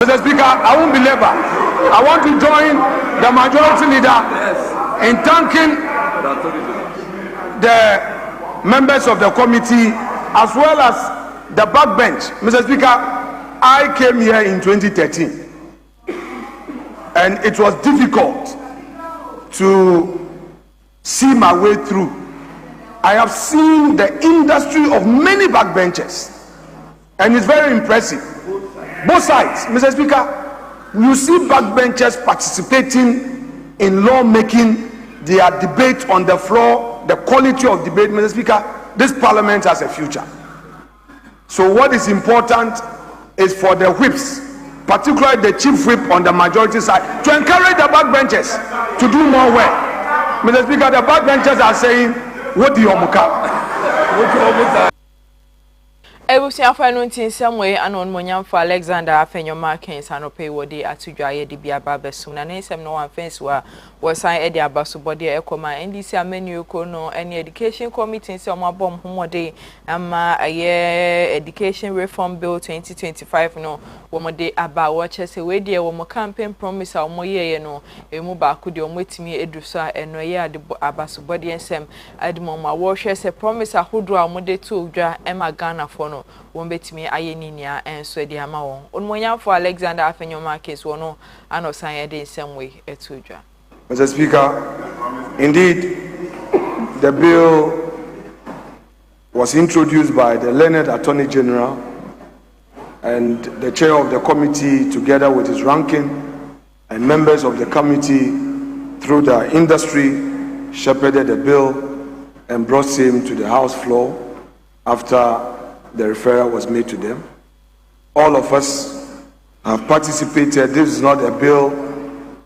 Mr. Speaker, I won't belabor. I want to join the majority leader in thanking the members of the committee as well as the backbench. Mr. Speaker, I came here in 2013 and it was difficult to see my way through. I have seen the industry of many backbenchers and it's very impressive. Both sides, Mr. Speaker, you see backbenchers participating in lawmaking, their debate on the floor, the quality of debate. Mr. Speaker, this parliament has a future. So what is important is for the whips, particularly the chief whip on the majority side, to encourage the backbenchers to do more work. Mr. Speaker, the backbenchers are saying, what do you want? Ebusia Fanutin someway anon monyam for Alexander Afenyoma Kens anope wodi atudwaye de bia babesu na nsem no one fence wa sign e de abaso body ekoma NDC amenu ko no any education committee se omabom homode ama aye education reform bill 2025 no womode aba wo chese we de wo campaign promise a wo ye no emu ba ko de omotimi eduso a eno ye ade abaso body nsem adimo ma wo hwe se promise ahodo a womode to odwa ema Ghana for no wombetimi ayeninia enso edi ama won onmonya for Alexander Afenyoma case wono anosan ye de nsem we etudwa. Mr. Speaker, indeed the bill was introduced by the learned Attorney General and the chair of the committee together with his ranking and members of the committee through the industry shepherded the bill and brought him to the House floor after the referral was made to them. All of us have participated. This is not a bill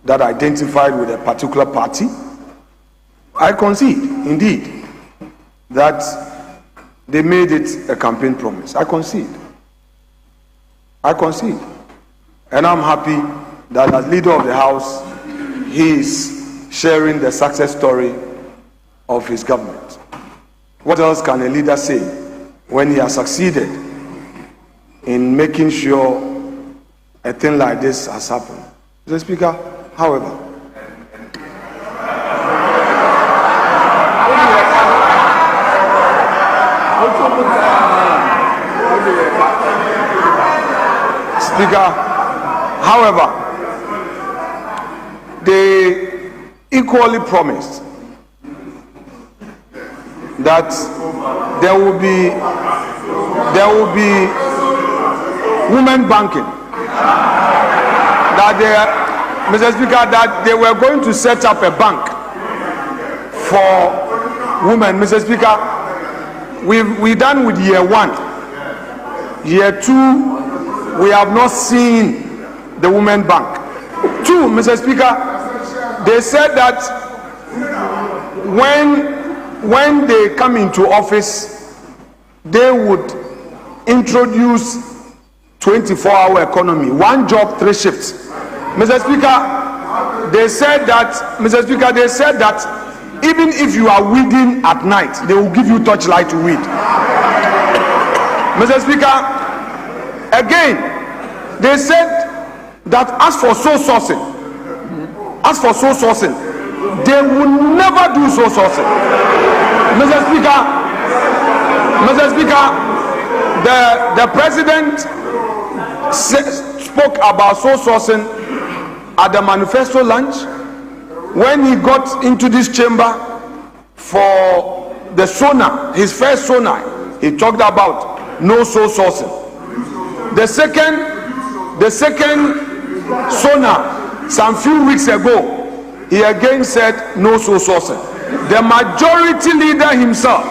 that identified with a particular party. I concede, indeed, that they made it a campaign promise. I concede. And I'm happy that as leader of the House, he is sharing the success story of his government. What else can a leader say when he has succeeded in making sure a thing like this has happened? Mr. Speaker, however, they equally promised that there will be women banking, that Mr. Speaker, that they were going to set up a bank for women. Mr. Speaker, we're done with year 1. Year 2, we have not seen the women bank. 2, Mr. Speaker, they said that when they come into office, they would introduce 24-hour economy, 1 job, 3 shifts. Mr. Speaker, they said that even if you are weeding at night, they will give you torchlight to weed. Mr. Speaker, again, they said that as for source sourcing, they will never do source sourcing. Mr. Speaker, the president spoke about source sourcing at the manifesto lunch. When he got into this chamber for the sonar, his first sonar, he talked about no source sourcing. The second sonar, some few weeks ago, he again said no source sourcing. The majority leader himself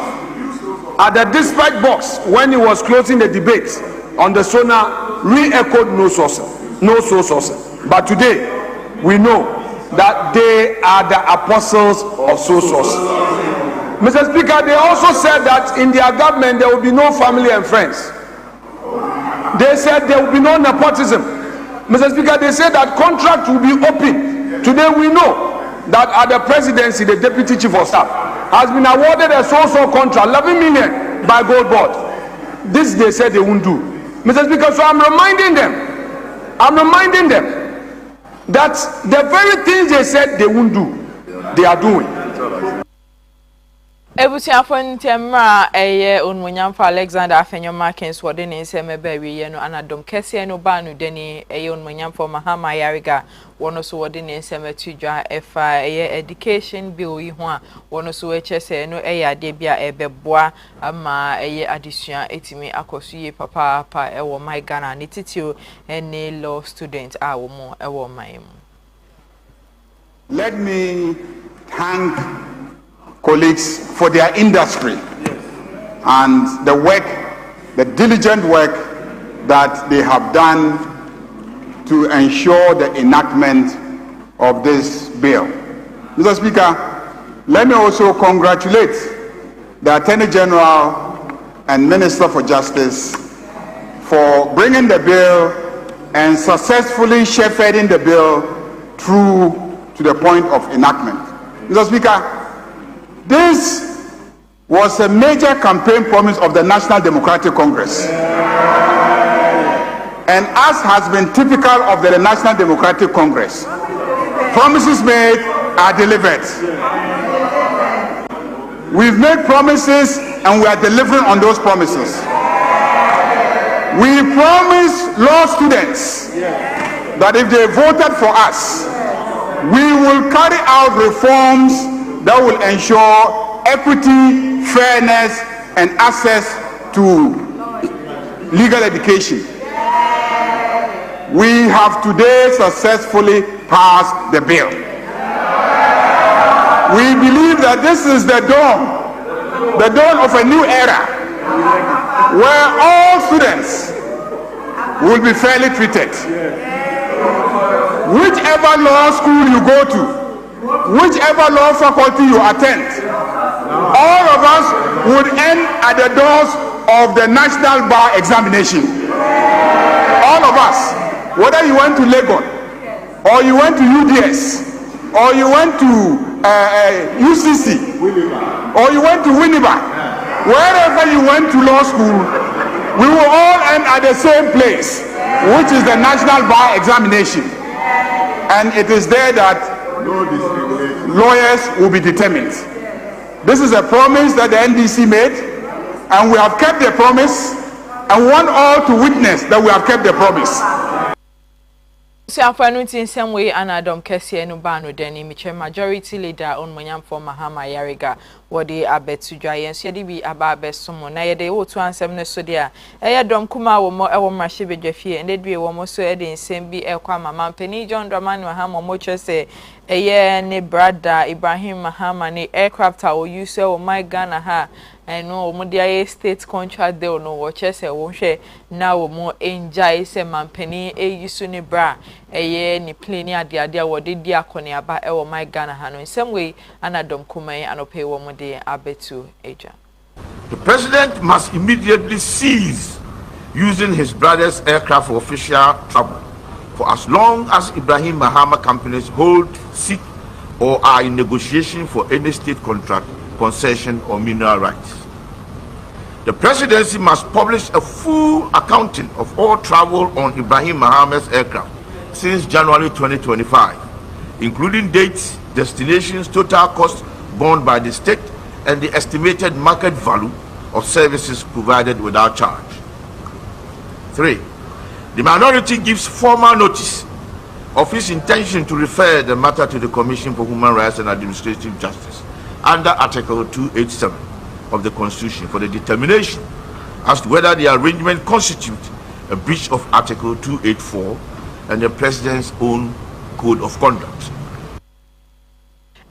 at the dispatch box when he was closing the debate on the sonar re-echoed no source sourcing. But today we know that they are the apostles of source sourcing. Mr. Speaker, they also said that in their government there will be no family and friends. They said there will be no nepotism. Mr. Speaker, they said that contract will be open. Today we know that at the presidency, the deputy chief of staff has been awarded a so-so contract, 11 million by Gold Board. This they said they won't do. Mr. Speaker, so I'm reminding them I'm reminding them that the very things they said they won't do, they are doing. Ebusiafo ntemra eye onmunyamfa Alexander Afenyo Markins wode ne nseme ba wiye no anadom kese no ba no deni eye onmunyamfa Mahama Yariga wono so wode ne nseme tudwa efa eye education bill yi ho a wono so echese no eye ade bia ebeboa ama eye adesua etimi akosuye papa ewo my Ghana ne titio ene law student a wo mo ewo my mu. Let me thank colleagues for their industry and the work, the diligent work that they have done to ensure the enactment of this bill. Mr. Speaker, let me also congratulate the Attorney General and Minister for Justice for bringing the bill and successfully shepherding the bill through to the point of enactment. Mr. Speaker, this was a major campaign promise of the National Democratic Congress. And as has been typical of the National Democratic Congress, promises made are delivered. We've made promises and we are delivering on those promises. We promised law students that if they voted for us, we will carry out reforms that will ensure equity, fairness, and access to legal education. We have today successfully passed the bill. We believe that this is the dawn of a new era, where all students will be fairly treated. Whichever law school you go to, whichever law faculty you attend, all of us would end at the doors of the National Bar Examination. All of us, whether you went to Legon, or you went to UDS, or you went to UCC, or you went to Winneba, wherever you went to law school, we will all end at the same place, which is the National Bar Examination. And it is there that lawyers will be determined. This is a promise that the NDC made, and we have kept the promise, and want all to witness that we have kept the promise. In some way, Anadom Kessie no bano deni miche majority leader on Monyamfo Mahama Yariga wodi abetu dwayen so yedi bi aba abesomo na yede wo to ansem ne so dia dom kuma wo mo ewo mrahye bedwafie ende due wo mo so ede nsem bi ekwa mama Penny John Dramani Mahama mo chese ne brother Ibrahim Mahama ne aircraft wo use wo my Ghana ha no mo dia state contract deal no wo chese wo hwe na wo mo enjoy se mampeni yusu ne bra ni plane ade wo de dia kone aba ewo my Ghana ha no in some way Anadom kuma anope wo mo abetu eja. The president must immediately cease using his brother's aircraft for official travel for as long as Ibrahim Mahama companies hold, seek, or are in negotiation for any state contract, concession, or mineral rights. The presidency must publish a full accounting of all travel on Ibrahim Mahama's aircraft since January 2025, including dates, destinations, total cost borne by the state, and the estimated market value of services provided without charge. 3. The minority gives formal notice of its intention to refer the matter to the Commission for Human Rights and Administrative Justice under Article 287 of the Constitution for the determination as to whether the arrangement constitutes a breach of Article 284 and the President's own Code of Conduct.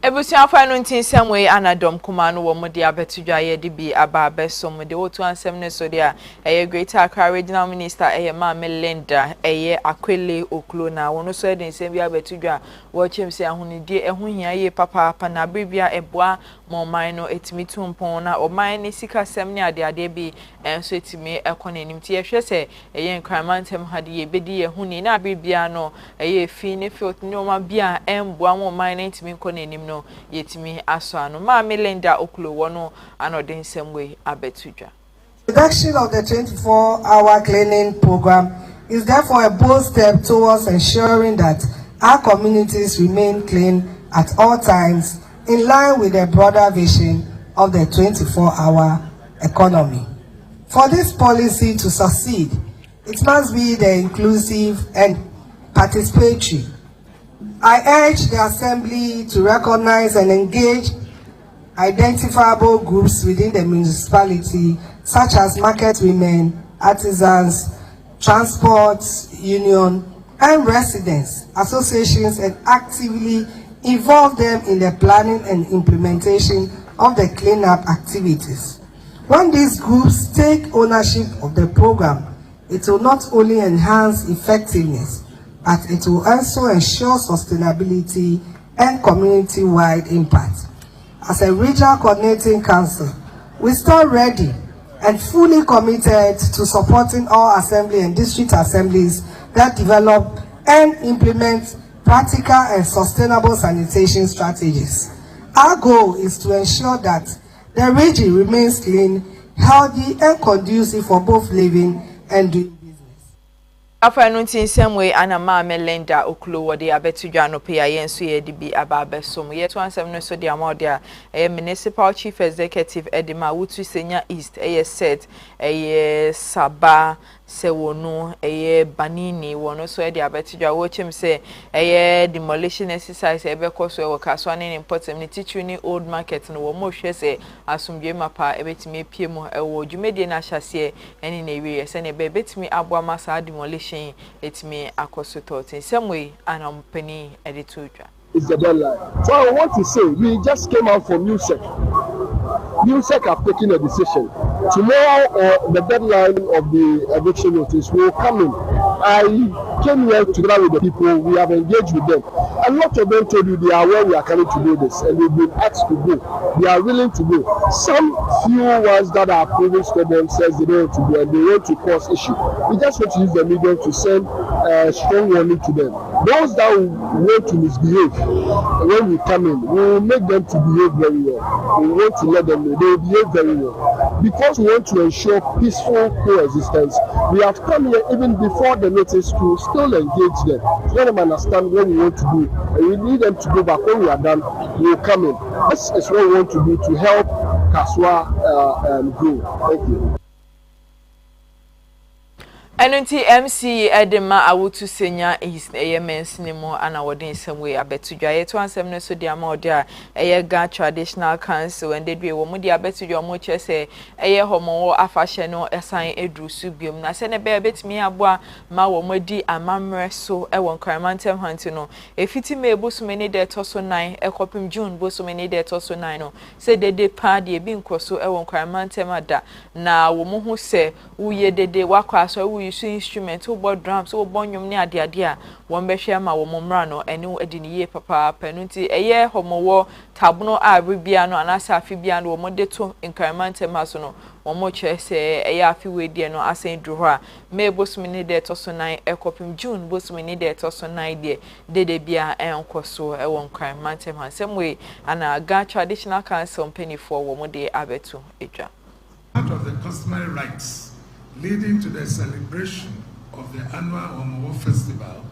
Ebusiafo no ntinsem we Anadom kuma no wo mo de abetudwa ye de bi aba abesom de wotu ansem ne so de a Greater Accra Regional Minister Ma Melinda Akwele Oklo na wono so de nsem bi abetudwa wo chemse ahunidie ehuhia ye papa na bibia eboa moman no etimi tumpon na oman ne sika sem ne ade bi enso etimi ekonanim ti ye hwese nkramantem hade ye bedi ye huni na bibia no fi ne fiot ne oma bia emboa moman ne etimi konanim no yetimi aso ano Ma Melinda Oklo wono anode nsem we abetudwa. Reduction of the 24-hour cleaning program is therefore a bold step towards ensuring that our communities remain clean at all times, in line with the broader vision of the 24-hour economy. For this policy to succeed, it must be the inclusive and participatory. I urge the Assembly to recognize and engage identifiable groups within the municipality, such as market women, artisans, transport union, and residents associations, and actively involve them in the planning and implementation of the cleanup activities. When these groups take ownership of the program, it will not only enhance effectiveness, but it will also ensure sustainability and community-wide impact. As a regional coordinating council, we stand ready and fully committed to supporting all assembly and district assemblies that develop and implement practical and sustainable sanitation strategies. Our goal is to ensure that the region remains clean, healthy, and conducive for both living and doing business. After announcing some way, Anna Melinda Oklo, what they are better Jano Pia, and Suedibi Ababe Sum. Yet once I'm not so dear Mordia, a municipal chief executive Edima Wutu Senior East, a said, a Saba. Sewono banini wono so e dia betidwa wo chim say demolition exercise e be koso e wakaso an important ni teacher ni old market no wo mo hwe say asumdwe mapa e betimi pie mu e wo dwumedie na hyase eni na ewie se ne be betimi aboa masa demolition etimi akoso totin samwe anampani editudwa. It's the deadline. So I want to say, we just came out from NUSEC. NUSEC have taken a decision. Tomorrow, the deadline of the eviction notice will come in. I came here together with the people. We have engaged with them. A lot of them told you they are aware we are coming to do this, and they've been asked to go. They are willing to go. Some few ones that are approving students says they don't want to go and they want to cause issue. We just want to use the media to send a strong warning to them. Those that want to misbehave, when we come in, we will make them to behave very well. We want to let them know they will behave very well. Because we want to ensure peaceful coexistence, we have come here even before the notice to still engage them. Let them understand what we want to do. And we need them to go back. When we are done, we will come in. This is what we want to do to help Kasoa grow. Thank you. NNT MC Edema Awutu Senior is a men's name and our day some way. I bet to Jay to answer no so dear more dear a Ga traditional council and they be woman dear bet to your much say a homo a fashion or a sign a drew subium. Na send a bear bet me a boa ma womodi a mamre so a one carmantem huntino. If it may boast many there tosso 9 a copim June boast many there tosso 9 say they de party being crosso a one carmantem ada. Na woman who say we ye de wakwa so instrument who bought drums who born you near the idea one be share ma wo momrano enu ediniye papa penunti eye homowo tabuno a bibiano anasa afibiano wo modeto increment maso wo mo chese eye afiwe die no asen dru a me bosmini de toso 9 ekopim June bosmini de toso 9 de bia enkoso e won increment hansem we ana Ga traditional council penny for wo mo de abetu edwa. Part of the customary rights leading to the celebration of the annual Omowo Festival,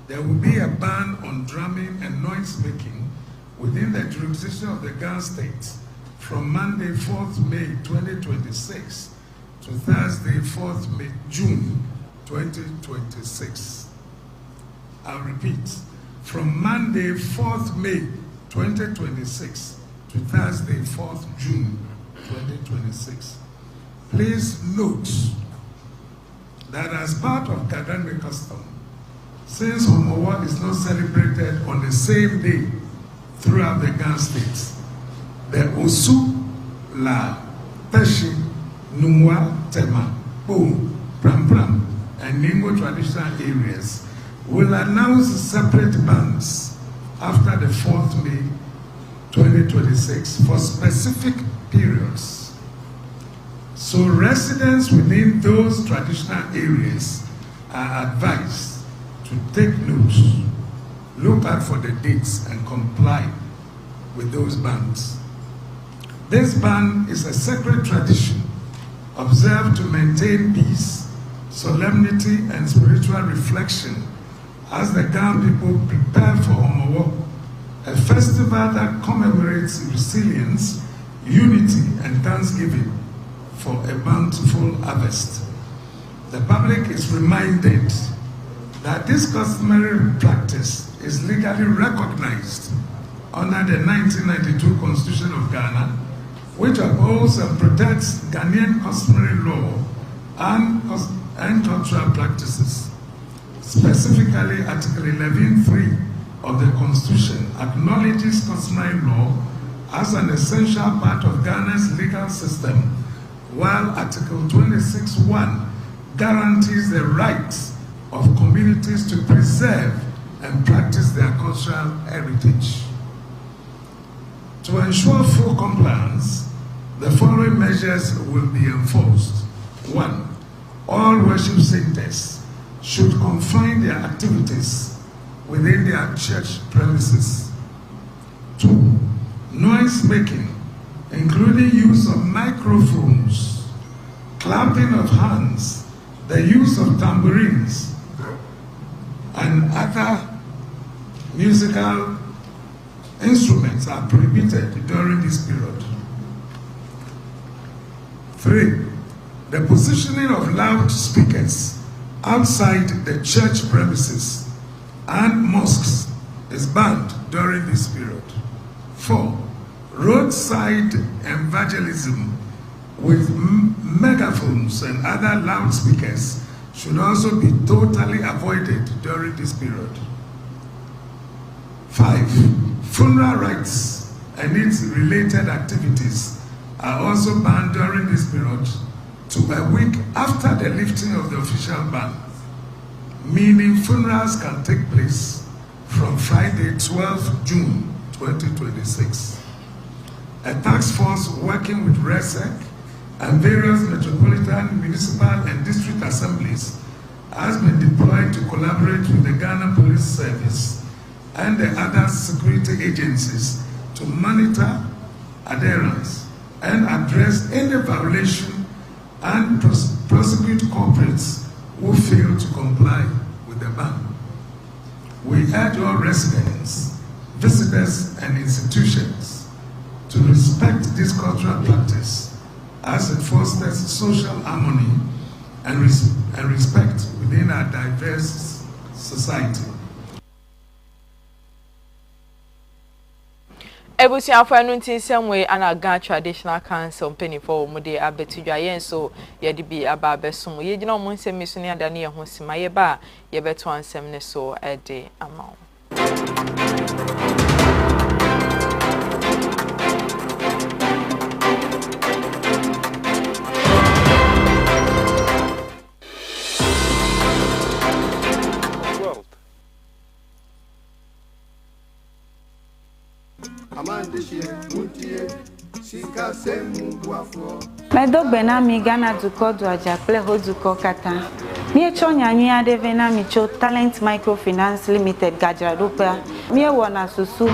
there will be a ban on drumming and noise making within the jurisdiction of the Ghana State from Monday 4th May 2026 to Thursday 4th May June 2026. I'll repeat, from Monday 4th May 2026 to Thursday 4th June 2026. Please note that as part of Kadangme custom, since Omowo is not celebrated on the same day throughout the Ghana states, the Osu, La, Teshi, Numwa, Tema, Boom, Pram Pram, and Ningo traditional areas will announce separate bans after the 4th May 2026 for specific periods. So residents within those traditional areas are advised to take notes, look out for the dates and comply with those bans. This ban is a sacred tradition observed to maintain peace solemnity, and spiritual reflection as the Ghana people prepare for Omowo, a festival that commemorates resilience, unity, and thanksgiving for a bountiful harvest. The public is reminded that this customary practice is legally recognized under the 1992 Constitution of Ghana, which upholds and protects Ghanaian customary law and cultural practices. Specifically, Article 11.3 of the Constitution acknowledges customary law as an essential part of Ghana's legal system, while Article 26.1 guarantees the rights of communities to preserve and practice their cultural heritage. To ensure full compliance, the following measures will be enforced. 1. All worship centers should confine their activities within their church premises. 2. Noise making, including use of microphones, clapping of hands, the use of tambourines, and other musical instruments are prohibited during this period. 3. The positioning of loudspeakers outside the church premises and mosques is banned during this period. 4. Roadside evangelism with megaphones and other loudspeakers should also be totally avoided during this period. 5. Funeral rites and its related activities are also banned during this period to a week after the lifting of the official ban, meaning funerals can take place from Friday, 12 June 2026. A task force working with RESEC and various metropolitan, municipal, and district assemblies has been deployed to collaborate with the Ghana Police Service and the other security agencies to monitor adherence and address any violation and prosecute culprits who fail to comply with the ban. We urge all residents, visitors, and institutions to respect this cultural practice as it fosters social harmony and respect within our diverse society. Ebusiafo anunti semwe anaga traditional council penifo mude abetudwa yen so yedi bi aba besom ye gina omo nsem so ne adane ye ho sima ye ba ye beto ansem ne so ede amaw. Medogbena mi Ghana duko do ajaple ho duko kata. Mi chonya nyi adeve na mi cho Talent Microfinance Limited Gajradopa. Mi wona susu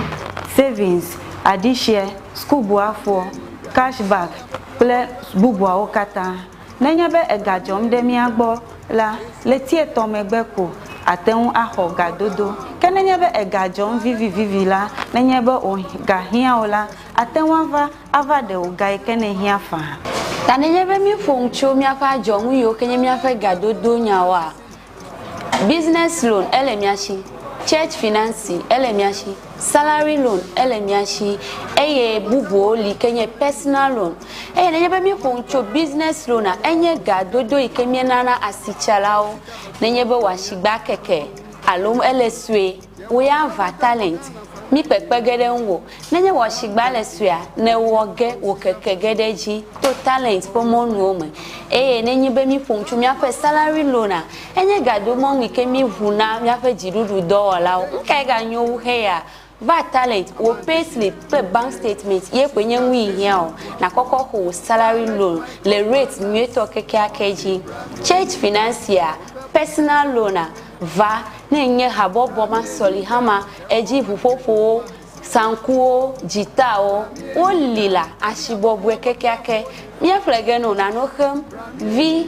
savings, adishie, school buafo, cashback, ple bubwa okata. Nenyabe egajom de mi agbo la letie tomegbeko ateun aho gadodo. Kenenyabe egajom vivi la nenyabe o gahia ola atenwa ava de ogai kenehia fa. Tanenyabe mi foncho mi afa jom yo kenye mi afa gadodo nyawa. Business loan elemiashi, church finance elemiashi, salary loan elemiashi, eye bubu li kenye personal loan. Nenyabe mi foncho business loan a enye gadodo ikemie nana asichalao. Nenyabe washigba keke alum eleswe we have talent. Mi pepegede nwo nenye washigba lesua ne woge wokekegede ji to talent pomonu ome nenye be mi ponchu mi afa salary loan a enye gado mo ngike mi huna mi afa jirudu dola nke ga nyu he ya va talent wo payslip pe bank statement ye kwenye nwi hia o na kokko ho salary loan le rate mi to keke akeji church financier personal loan va nenye habobo ma soli hama eji fufofo sankuo, jitao, o lila ashibobwe kekeake. Mia flegeno na nohem vi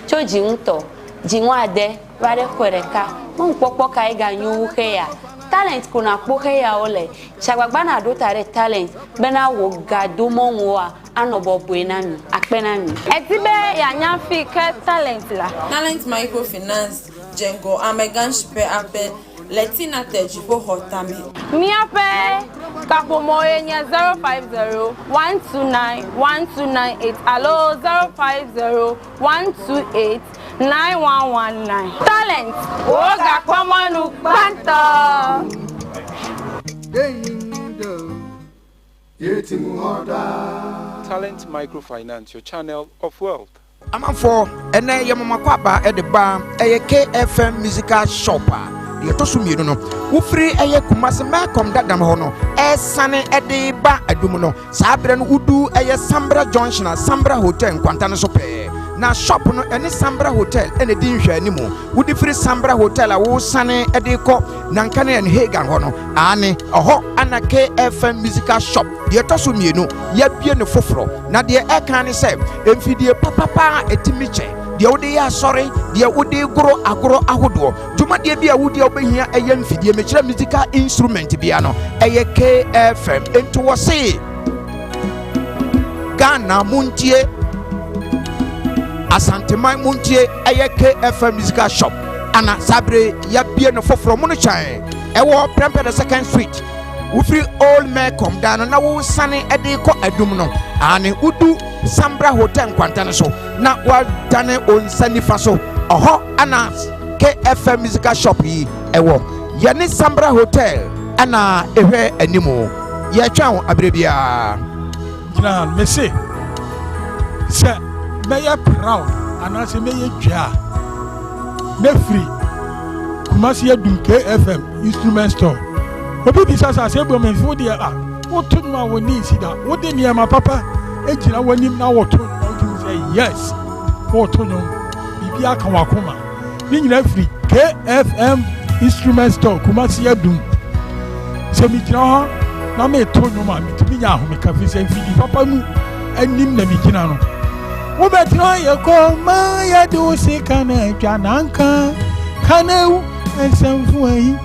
cho jinto jinwade vare kwereka mon popo kai ganyu heya talent kuna po heya ole chagbagba na do tare talent bena wo gado monwa anobo buenami akpenami etibe ya nyafi ke talent la talent microfinance jengo amegan shipe ape Letina tejipo hotame. Miape kapomoye nya 050-129-1298. Hello 050-128-9119. Talent. Oga kwamanu kwanta. Talent Microfinance, your channel of wealth. I'm for ene yamama kwaba e de ba e KFM musical shopper. Yetosumi no wo free eye kumase makom dadam ho no e sane e de ba adum no sabre no udu eye Sambra Junction Sambra Hotel nkwanta no so pe na shop no ene Sambra Hotel ene di nhwa animu wudi free Sambra Hotel a wo sane e de ko nanka na en Hagan ho no ane oho ana KFM musical shop yetosumi no ya bie ne foforo na de e kan ne se emfidie papapa etimiche dia wode ya sorry dia wode goro agoro ahodo juma dia bia wode obehia eye mfidie mechira musical instrument bia no eye KFM ento wo se Ghana muntie Asanteman muntie eye KFM musical shop ana sabre ya bia no foforo mu no chan ewo Prempeh the second street Ufri old man come down na wo sane ede ko adum no ane udu Sambra Hotel nkwanta so na wa dane on sani faso oho ana KFM musical shop yi ewo ye ne Sambra Hotel ana ehwe animu ye twa abrebia gina mese se meye proud ana se meye dwa me free kumasi edum KFM instrument store obi bisa sa se bo men fo dia woto no a woni sida wode ne ma papa ejira wanim na woto no say yes woto no bibia aka wakoma ni nyina free KFM instrument store kumasi adum se mi jira ho na me to no ma mi tibi nya ho me ka fi se fidi papa mu anim na mi jina no wo betro ye ko ma ya do se kana twa nanka kana u ensamfu ayi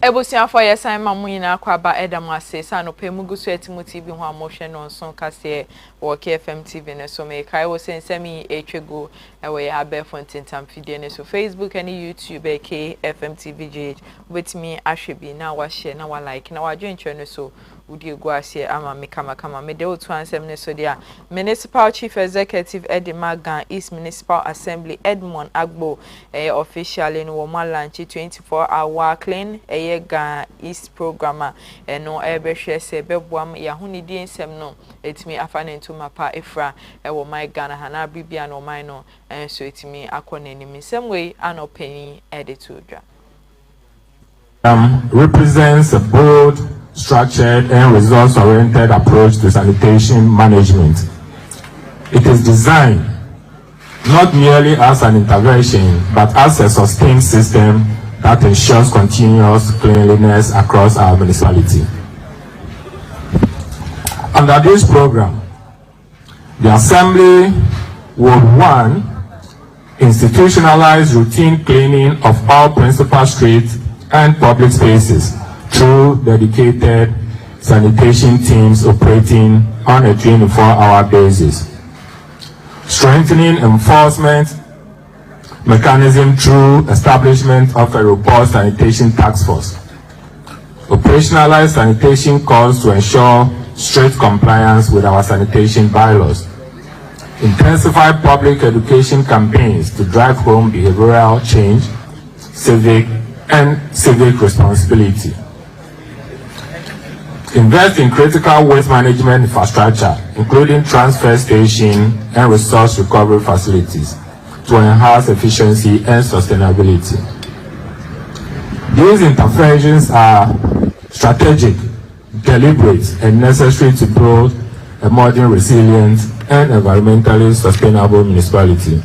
Ebusia for yes I'm mamuina kwaba edam ase sa no pe mugusu etimu TV ho amohwe no nson kase wo KFM TV ne so me kai wo sensemi etwego ewe ya be fontintam fidie ne so Facebook and YouTube KFM TV GH wetimi ahwebi na wa share na wa like na wa dwenche no so udi egu ase ama me kama me de otu ansem ne so dia Municipal Chief Executive Edema Gan East Municipal Assembly Edmond Agbo official in wo launch 24-hour clean Gan East programmer no ebehwe se beboam ya hunidi nsem no etimi afane nto mapa efra wo my Ghana hana bibia no my no so etimi akona nim nsem we anopeni editodwa represents a bold, structured and results-oriented approach to sanitation management. It is designed not merely as an intervention but as a sustained system that ensures continuous cleanliness across our municipality. Under this program, the Assembly would 1. Institutionalize routine cleaning of all principal streets and public spaces through dedicated sanitation teams operating on a 24-hour basis. Strengthening enforcement mechanism through establishment of a robust sanitation task force. Operationalize sanitation calls to ensure strict compliance with our sanitation bylaws. Intensify public education campaigns to drive home behavioral change, civic responsibility. Invest in critical waste management infrastructure, including transfer station and resource recovery facilities, to enhance efficiency and sustainability. These interventions are strategic, deliberate, and necessary to build a modern, resilient, and environmentally sustainable municipality.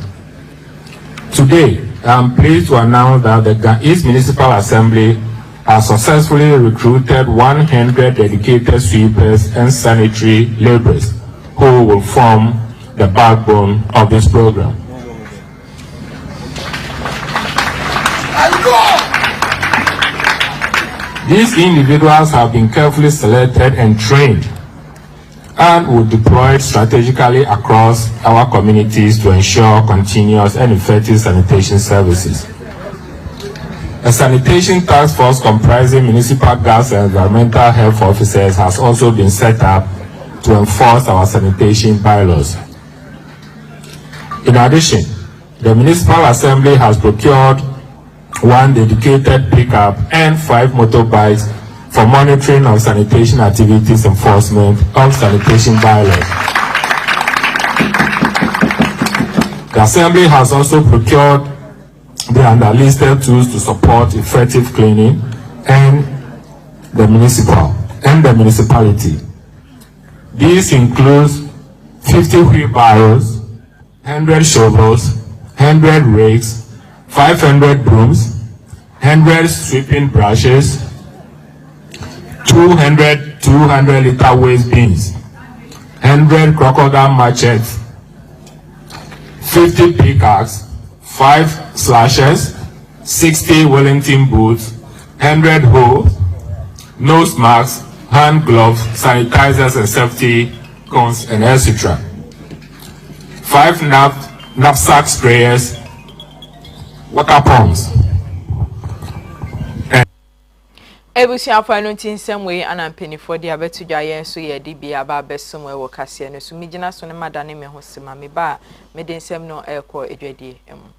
Today, I am pleased to announce that the East Municipal Assembly has successfully recruited 100 dedicated sweepers and sanitary laborers who will form the backbone of this program. These individuals have been carefully selected and trained and will deploy strategically across our communities to ensure continuous and effective sanitation services. A sanitation task force comprising municipal gas and environmental health officers has also been set up to enforce our sanitation bylaws. In addition, the Municipal Assembly has procured 1 dedicated pickup and 5 motorbikes for monitoring of sanitation activities, enforcement of sanitation bylaws. The Assembly has also procured the underlisted tools to support effective cleaning and the municipality. These include 50 wheelbarrows, 100 shovels, 100 rakes, 500 brooms, 100 sweeping brushes, 200 200-liter waste bins, 100 crocodile machetes, 50 pickaxes, 5 slashers, 60 Wellington boots, 100 hoes, nose masks, hand gloves, sanitizers and safety cones, and etc. 5 knapsack sprayers, water pumps. Ebusiafo no tinsem we anampeni for dia betudwa yen so ye de bia ba besom e wo kase no so migina so ne madane me ho sema me ba me de nsem no ekọ edwadie emu.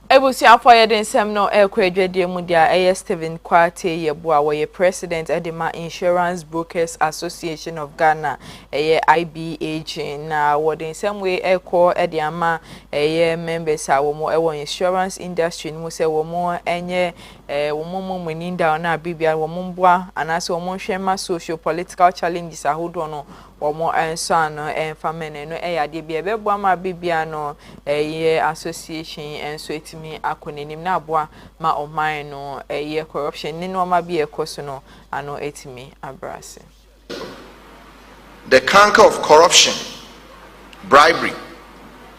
Ebusiafo ye de nsem no ekọ edwadie mu dia Stephen Kwate Yeboa wo president Edema Insurance Brokers Association of Ghana IBH na wo de nsem we ekọ ediama members a wo mo insurance industry mu se wo mo enye wo mo muninda na bibia wo mo mboa anase wo mo hwema social political challenges ahodo no wo mo enso no enfamene no yade bia beboa ma bibia no association enso etimi akonenim na aboa ma oman no corruption ni no ma bi ekoso no ano etimi abrase. The canker of corruption, bribery,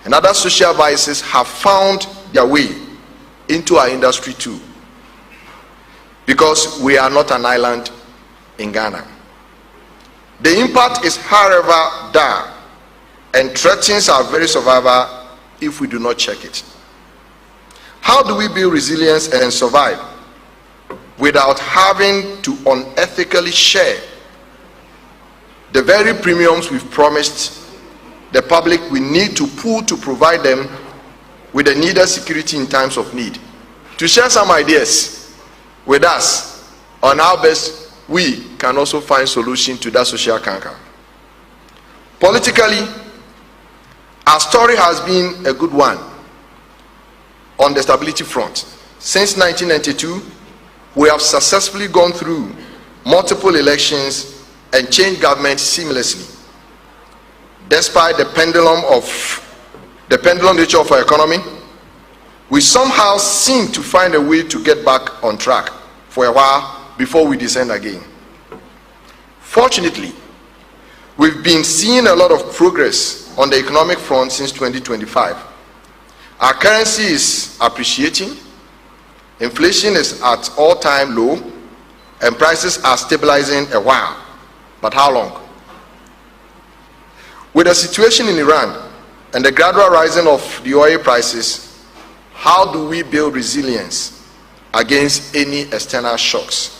and other social vices have found their way into our industry too, because we are not an island in Ghana. The impact is, however, dire and threatens our very survival if we do not check it. How do we build resilience and survive without having to unethically share the very premiums we've promised the public we need to pool to provide them with the needed security in times of need? To share some ideas with us on how best we can also find solution to that social canker. Politically, our story has been a good one on the stability front. Since 1992, we have successfully gone through multiple elections and changed government seamlessly. Despite the pendulum nature of our economy, we somehow seem to find a way to get back on track for a while before we descend again. Fortunately, we've been seeing a lot of progress on the economic front since 2025. Our currency is appreciating, inflation is at all-time low, and prices are stabilizing a while. But how long? With the situation in Iran and the gradual rising of the oil prices, how do we build resilience against any external shocks?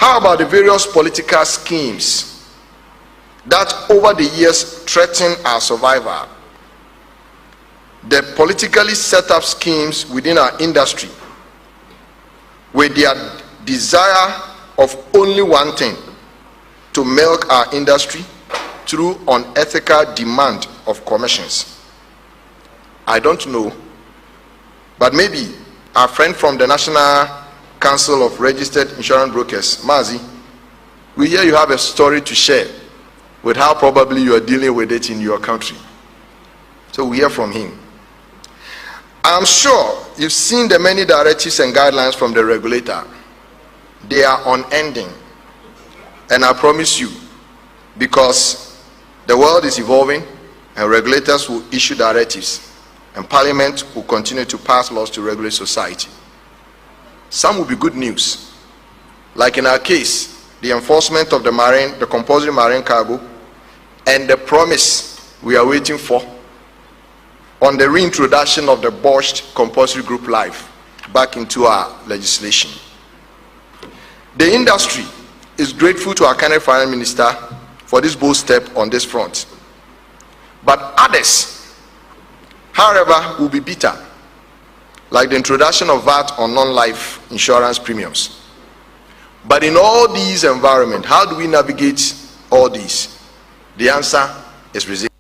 How about the various political schemes that over the years threaten our survival? The politically set up schemes within our industry with their desire of only one thing, to milk our industry through unethical demand of commissions. I don't know, but maybe our friend from the National Council of Registered Insurance Brokers, Mazi, we hear you have a story to share with how probably you are dealing with it in your country. So we hear from him. I'm sure you've seen the many directives and guidelines from the regulator. They are unending. And I promise you, because the world is evolving and regulators will issue directives and Parliament will continue to pass laws to regulate society. Some will be good news. Like in our case, the enforcement of the compulsory marine cargo and the promise we are waiting for on the reintroduction of the botched compulsory group life back into our legislation. The industry is grateful to our current Finance Minister for this bold step on this front. But others, however, will be bitter, like the introduction of VAT on non-life insurance premiums. But in all these environments, how do we navigate all these? The answer is resilience.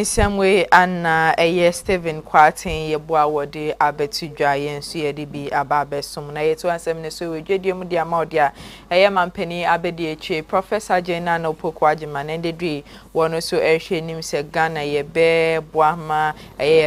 Same way and Stephen Quartin ye boa wode abetudwa yen so ye de bi ababe som na ye to ansem ne so we dwedie mu dia ma odia mampani abedi eche Professor Jena no Opoku Agyeman ende dui wono so ehwe nim se Ghana ye be boa ma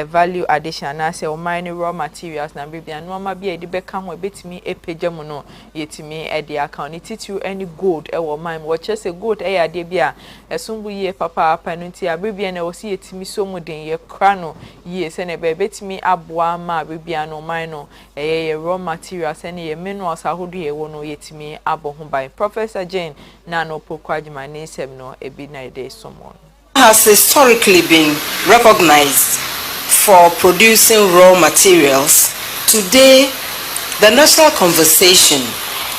value addition na se o mine raw materials na bibia no ma bia de beka ho betimi epagya mu no yetimi e de account titu any gold e wo mine wo che se gold e ya de bia esumbu ye papa no nti abibia na si yetimi so muden ye krano ye se ne betimi aboa ma bibia no mine no raw materials ene ye minerals ahodo ye wo no yetimi abo ho by Professor Jane Nano Opoku Agyeman ne sem no ebi na ide someone has historically been recognized for producing raw materials. Today, the national conversation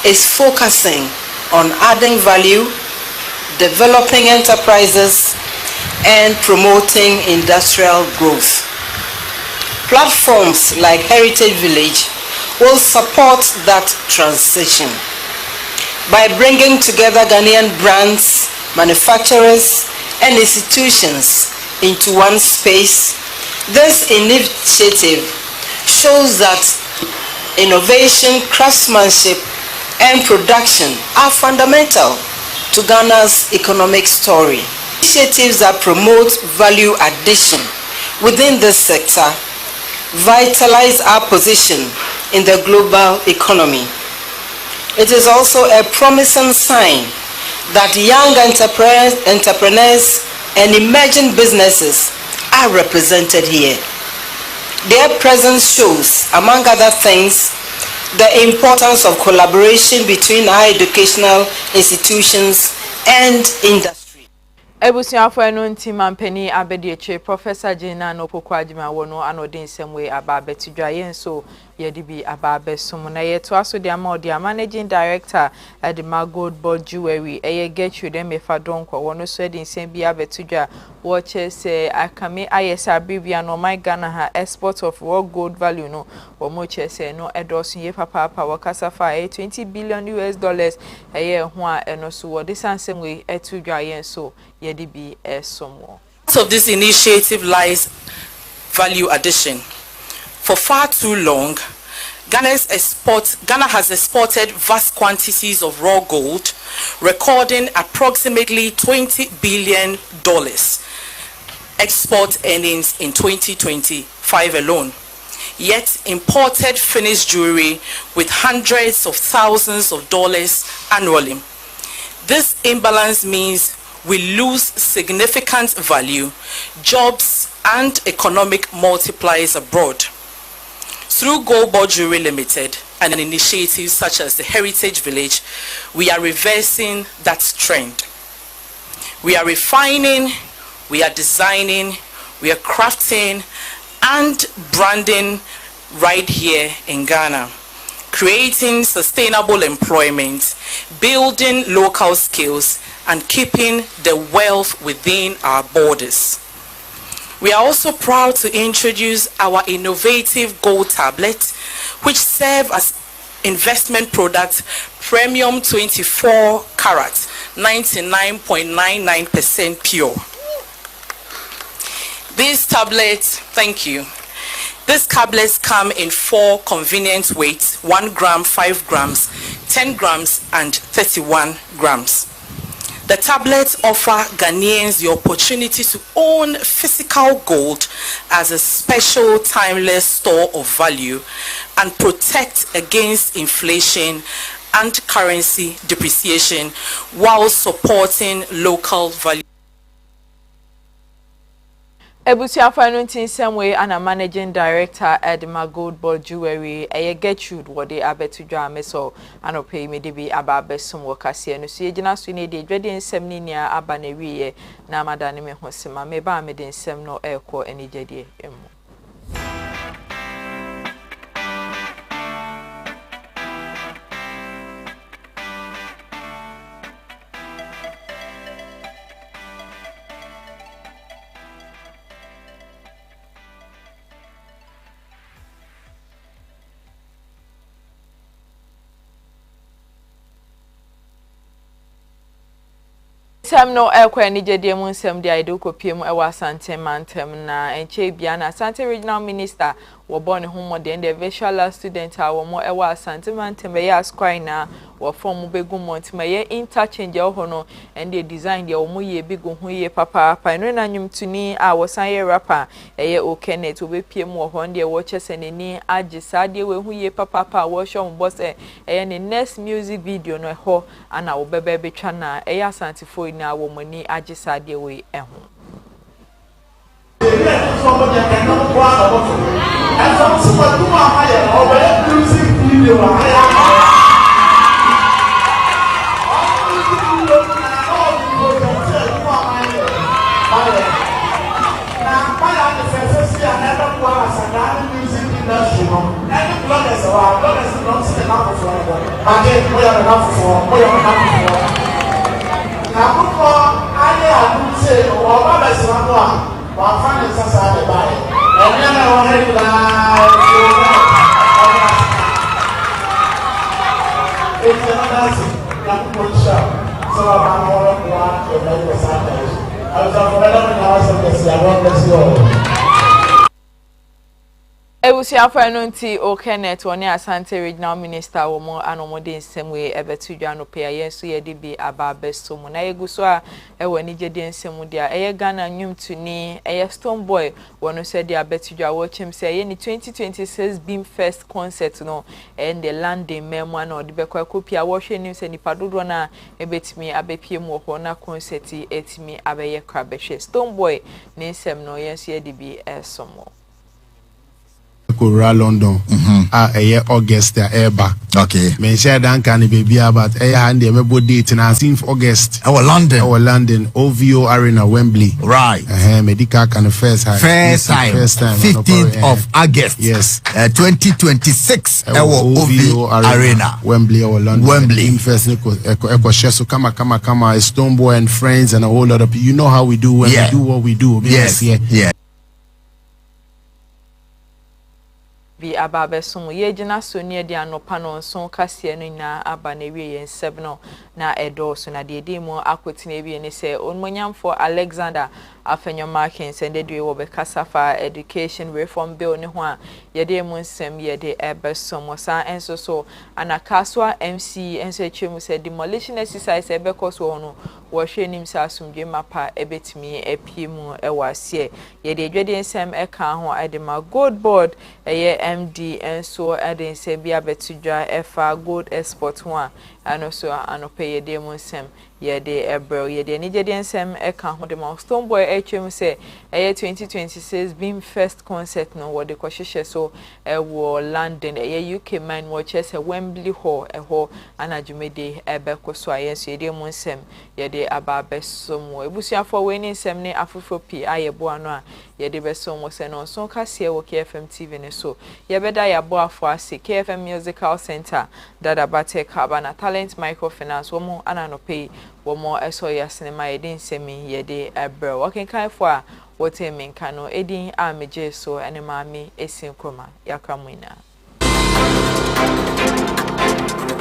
is focusing on adding value, developing enterprises, and promoting industrial growth. Platforms like Heritage Village will support that transition by bringing together Ghanaian brands, manufacturers, and institutions into one space. This initiative shows that innovation, craftsmanship, and production are fundamental to Ghana's economic story. Initiatives that promote value addition within this sector vitalize our position in the global economy. It is also a promising sign that young entrepreneurs and emerging businesses are represented here. Their presence shows, among other things, the importance of collaboration between our educational institutions and industry. Ebusiafo eno nti mampani abedieche Professor Jena no Opoku Agyeman wono anodin semwe ababetudwa yenso yedibi ababe som na yeto aso dia ma odia Managing Director at the Gold Board Jewelry Getru dem efadonko wono so edin sem bia betudwa watche se akame ayesa bibia no my Ghana ha export of raw gold value no omo che se no edosun ye papa wakasa fa $20 billion ho a eno so wo disansemwe etudwa yenso yedibi esomo. Part of this initiative lies value addition. For far too long, Ghana has exported vast quantities of raw gold, recording approximately $20 billion export earnings in 2025 alone. Yet imported finished jewelry with hundreds of thousands of dollars annually. This imbalance means we lose significant value, jobs, and economic multipliers abroad. Through Gold Board Jewelry Limited and an initiative such as the Heritage Village, we are reversing that trend. We are refining, we are designing, we are crafting and branding right here in Ghana. creating sustainable employment, building local skills, and keeping the wealth within our borders. We are also proud to introduce our innovative gold tablet, which serve as investment product premium 24 karat 99.99% pure. These tablets, thank you. These tablets come in 4 convenient weights: 1 gram, 5 grams, 10 grams, and 31 grams. The tablets offer Ghanaians the opportunity to own physical gold as a special timeless store of value and protect against inflation and currency depreciation while supporting local value. Ebusiafo no tin semwe ana managing director Edma Goldboard Jewelry Gertrude wode abetudwa ameso anope medibi ababesum wokase no so yegina so ne de dwede nsem ni nia aba na wiye na amadane me hosema me ba me de nsem no ekọ enigede emu. Sem no ekwa ni jede mu nsem de aido kopiem ewa Asante mantem na enche bia na Asante regional minister wo born home de the visual student a wo mo ewa Asante mantem ya square na wo form begu mont ma ye interchange ho no and the design de wo mo ye begu ho ye papa no na nyum tuni a wo san ye rapper eye Okenet obepiem wo ho de wo chese neni agisa de we hu ye papa wo show mo boss eye ne next music video no ho ana wo bebe betwa na eye Asante fo na wo mani agisa de we eho. Ebusiafo no nti Okenet woni Asante regional minister wo mo anomode nsemwe ebetudwa no pe yeso ye de bi ababeso mo na yeguso a ewani gede nsemu dia eye Ghana nyumtuni eye Stonebwoy wono se dia betudwa wo chim se ye ni 2026 Beam Fest concert no and the landing memo na odibekwa kopia wo hwe nim se nipa dodo na ebetimi abepie mu ho na concert etimi abeye krabehwe Stonebwoy ne nsem no yeso ye de bi esomo Kura London August Eba. Okay. Me share dan kan baby about hand me date na 16th August. Our London OVO Arena Wembley. Right. Medical can first time 15th of August. Yes. 2026 our OVO Arena Wembley or London. Wembley. First Eco so come Stonebwoy and friends and a whole lot of people. You know how we do when we do what we do. Yes. Yeah. Bi ababeso ye gina so ne de anopa no so kase no na aba na wie ye nsem no na edo so na de mu akoti na bi ne se onmonyamfo Alexander Afenyoma send de wo be kasafa education reform bill ne ho a ye de mu nsem ye de ebeso mo sa enso so anakaswa MC enso chemu se demolition exercise ebekoso no wo hwe nim sa asumdwe mapa ebetimi apie mu ewase ye de dwede nsem eka ho adema Goldboard eye MD enso eden se bia betudwa efa gold export ho a ano so anope ye de mu nsem ye de ebro ye de ni je de nsem eka ho de Stonebwoy HM say 2026 being first concert no what the kwahye so wo London UK man watches a Wembley Hall hall ana jumede ebeko so ayeso yede mu nsem yede aba besom ebusuafo we ni nsem ne afofo pi ayebo ano a yede besom wo se no so kase wo KFM TV ne so yebeda yabo afo ase KFM Musical Center dada bate kabana Talent Microfinance wo mo ana no pay wo mo eso ya cinema yede nsemi yede ebre working kind for what men kano edin ameje so ene maami esin kroma yakramwina